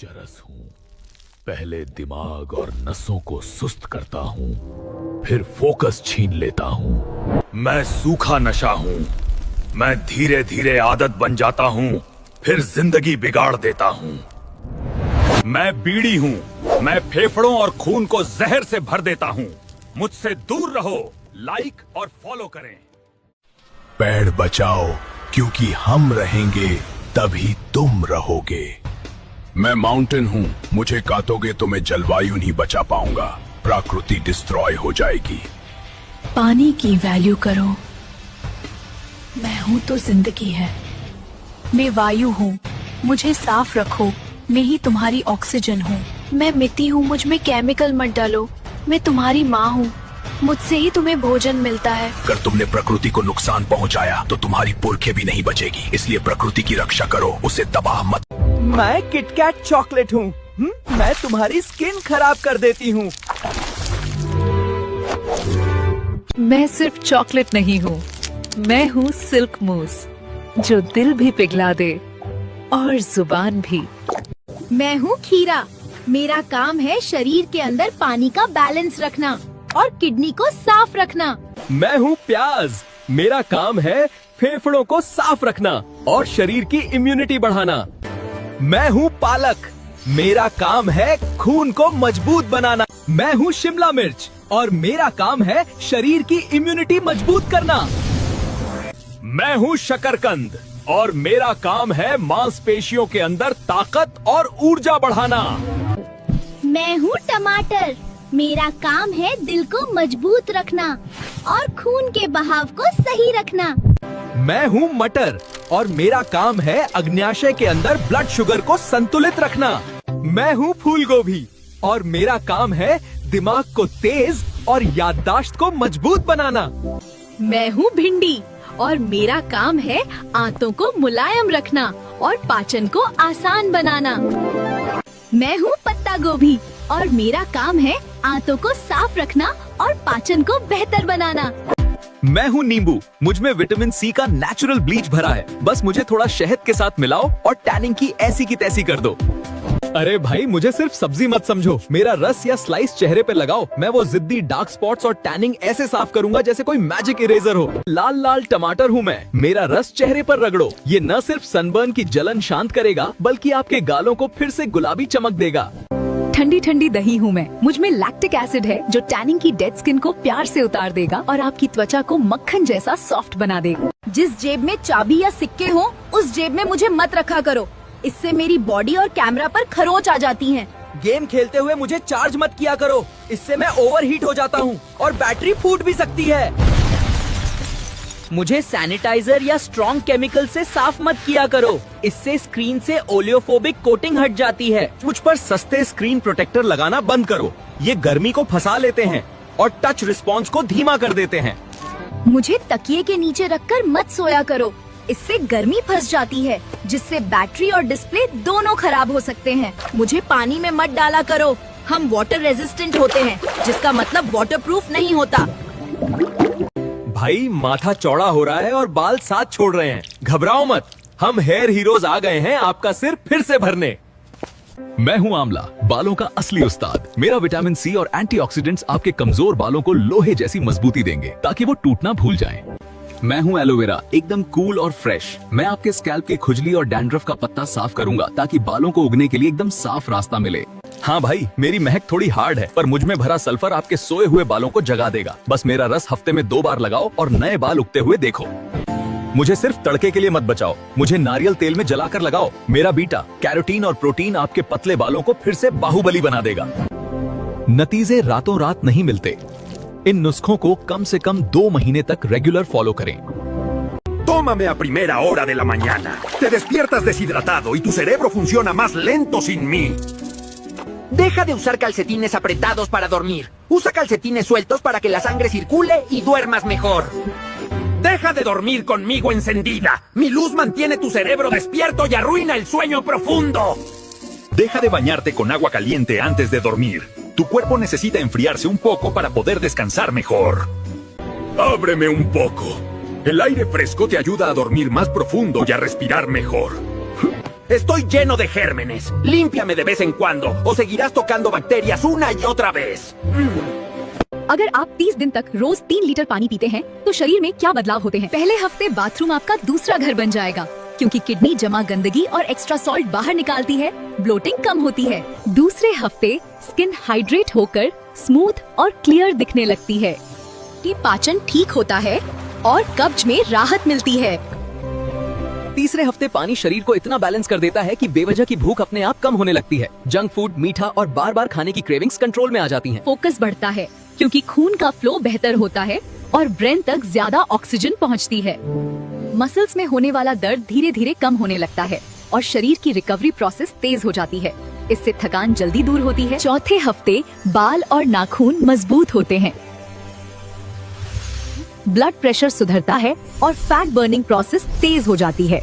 चरस हूँ। पहले दिमाग और नसों को सुस्त करता हूँ, फिर फोकस छीन लेता हूँ। मैं सूखा नशा हूँ। मैं धीरे धीरे आदत बन जाता हूँ, फिर जिंदगी बिगाड़ देता हूँ। मैं बीड़ी हूँ। मैं फेफड़ों और खून को जहर से भर देता हूँ। मुझसे दूर रहो। लाइक और फॉलो करें। पेड़ बचाओ, क्योंकि हम रहेंगे तभी तुम रहोगे। मैं माउंटेन हूँ, मुझे काटोगे तो मैं जलवायु नहीं बचा पाऊंगा। प्रकृति डिस्ट्रॉय हो जाएगी। पानी की वैल्यू करो। मैं हूँ तो जिंदगी है। मैं वायु हूँ, मुझे साफ रखो। मैं ही तुम्हारी ऑक्सीजन हूँ। मैं मिट्टी हूँ, मुझ में केमिकल मत डालो। मैं तुम्हारी माँ हूँ, मुझसे ही तुम्हें भोजन मिलता है। अगर तुमने प्रकृति को नुकसान पहुंचाया तो तुम्हारी पुरखे भी नहीं बचेगी। इसलिए प्रकृति की रक्षा करो, उसे तबाह मत। मैं किटकैट चॉकलेट हूँ। मैं तुम्हारी स्किन खराब कर देती हूँ। मैं सिर्फ चॉकलेट नहीं हूँ, मैं हूँ सिल्क मूस, जो दिल भी पिघला दे और जुबान भी। मैं हूँ खीरा। मेरा काम है शरीर के अंदर पानी का बैलेंस रखना और किडनी को साफ रखना। मैं हूँ प्याज। मेरा काम है फेफड़ों को साफ रखना और शरीर की इम्यूनिटी बढ़ाना। मैं हूँ पालक। मेरा काम है खून को मजबूत बनाना। मैं हूँ शिमला मिर्च और मेरा काम है शरीर की इम्यूनिटी मजबूत करना। मैं हूँ शकरकंद और मेरा काम है मांसपेशियों के अंदर ताकत और ऊर्जा बढ़ाना। मैं हूँ टमाटर। मेरा काम है दिल को मजबूत रखना और खून के बहाव को सही रखना। मैं हूँ मटर और मेरा काम है अग्न्याशय के अंदर ब्लड शुगर को संतुलित रखना। मैं हूँ फूल गोभी और मेरा काम है दिमाग को तेज और याददाश्त को मजबूत बनाना। मैं हूँ भिंडी और मेरा काम है आंतों को मुलायम रखना और पाचन को आसान बनाना। मैं हूँ पत्ता गोभी और मेरा काम है आंतों को साफ रखना और पाचन को बेहतर बनाना। मैं हूँ नींबू। मुझ में विटामिन सी का नेचुरल ब्लीच भरा है। बस मुझे थोड़ा शहद के साथ मिलाओ और टैनिंग की ऐसी की तैसी कर दो। अरे भाई, मुझे सिर्फ सब्जी मत समझो। मेरा रस या स्लाइस चेहरे पे लगाओ। मैं वो जिद्दी डार्क स्पॉट्स और टैनिंग ऐसे साफ करूंगा जैसे कोई मैजिक इरेजर हो। लाल लाल टमाटर हूँ मैं। मेरा रस चेहरे पर रगड़ो। ये न सिर्फ सनबर्न की जलन शांत करेगा, बल्कि आपके गालों को फिर से गुलाबी चमक देगा। ठंडी ठंडी दही हूँ मैं। मुझ में लैक्टिक एसिड है, जो टैनिंग की डेड स्किन को प्यार से उतार देगा और आपकी त्वचा को मक्खन जैसा सॉफ्ट बना देगा। जिस जेब में चाबी या सिक्के हो, उस जेब में मुझे मत रखा करो। इससे मेरी बॉडी और कैमरा पर खरोंच आ जाती हैं। गेम खेलते हुए मुझे चार्ज मत किया करो। इससे मैं ओवरहीट हो जाता हूँ और बैटरी फूट भी सकती है। मुझे सैनिटाइजर या स्ट्रॉन्ग केमिकल से साफ मत किया करो। इससे स्क्रीन से ओलियोफोबिक कोटिंग हट जाती है। मुझ पर सस्ते स्क्रीन प्रोटेक्टर लगाना बंद करो। ये गर्मी को फंसा लेते हैं और टच रिस्पॉन्स को धीमा कर देते हैं। मुझे तकिए के नीचे रखकर मत सोया करो। इससे गर्मी फंस जाती है, जिससे बैटरी और डिस्प्ले दोनों खराब हो सकते हैं। मुझे पानी में मत डाला करो। हम वाटर रेजिस्टेंट होते हैं, जिसका मतलब वाटरप्रूफ नहीं होता। भाई, माथा चौड़ा हो रहा है और बाल साथ छोड़ रहे हैं। घबराओ मत, हम हेयर हीरोज आ गए हैं आपका सिर फिर से भरने। मैं हूँ आंवला, बालों का असली उस्ताद। मेरा विटामिन सी और एंटीऑक्सीडेंट्स आपके कमजोर बालों को लोहे जैसी मजबूती देंगे, ताकि वो टूटना भूल जाएं। मैं हूँ एलोवेरा, एकदम कूल और फ्रेश। मैं आपके स्कैल्प की खुजली और डैंड्रफ का पत्ता साफ करूंगा, ताकि बालों को उगने के लिए एकदम साफ रास्ता मिले। हाँ भाई, मेरी महक थोड़ी हार्ड है, पर मुझ में भरा सल्फर आपके सोए हुए बालों को जगा देगा। बस मेरा रस हफ्ते में 2 बार लगाओ और नए बाल उगते हुए देखो। मुझे सिर्फ तड़के के लिए मत बचाओ, मुझे नारियल तेल में जलाकर लगाओ। मेरा बीटा कैरोटीन और प्रोटीन आपके पतले बालों को फिर से बाहुबली बना देगा। नतीजे रातों रात नहीं मिलते। इन नुस्खों को कम से कम 2 महीने तक रेगुलर फॉलो करें। Tómame a primera hora de la mañana. Te despiertas deshidratado y tu cerebro funciona más lento sin mí. Deja de usar calcetines apretados para dormir. Usa calcetines sueltos para que la sangre circule y duermas mejor. Deja de dormir conmigo encendida. Mi luz mantiene tu cerebro despierto y arruina el sueño profundo. Deja de bañarte con agua caliente antes de dormir. Tu cuerpo necesita enfriarse un poco para poder descansar mejor. Ábreme un poco. El aire fresco te ayuda a dormir más profundo y a respirar mejor. Estoy lleno de gérmenes. Límpiame de vez en cuando o seguirás tocando bacterias una y otra vez. अगर आप 30 दिन तक रोज 3 litre पानी पीते हैं तो शरीर में क्या बदलाव होते हैं? पहले हफ्ते बाथरूम आपका दूसरा घर बन जाएगा, क्योंकि किडनी जमा गंदगी और एक्स्ट्रा सॉल्ट बाहर निकालती है, ब्लोटिंग कम होती है। दूसरे हफ्ते स्किन हाइड्रेट होकर स्मूथ और क्लियर दिखने लगती है, कि पाचन ठीक होता है और कब्ज में राहत मिलती है। तीसरे हफ्ते पानी शरीर को इतना बैलेंस कर देता है कि बेवजह की भूख अपने आप कम होने लगती है। जंक फूड, मीठा और बार बार खाने की क्रेविंग्स कंट्रोल में आ जाती हैं। फोकस बढ़ता है क्योंकि खून का फ्लो बेहतर होता है और ब्रेन तक ज्यादा ऑक्सीजन पहुंचती है। मसल्स में होने वाला दर्द धीरे धीरे कम होने लगता है और शरीर की रिकवरी प्रोसेस तेज हो जाती है। इससे थकान जल्दी दूर होती है। चौथे हफ्ते बाल और नाखून मजबूत होते हैं, ब्लड प्रेशर सुधरता है और फैट बर्निंग प्रोसेस तेज हो जाती है।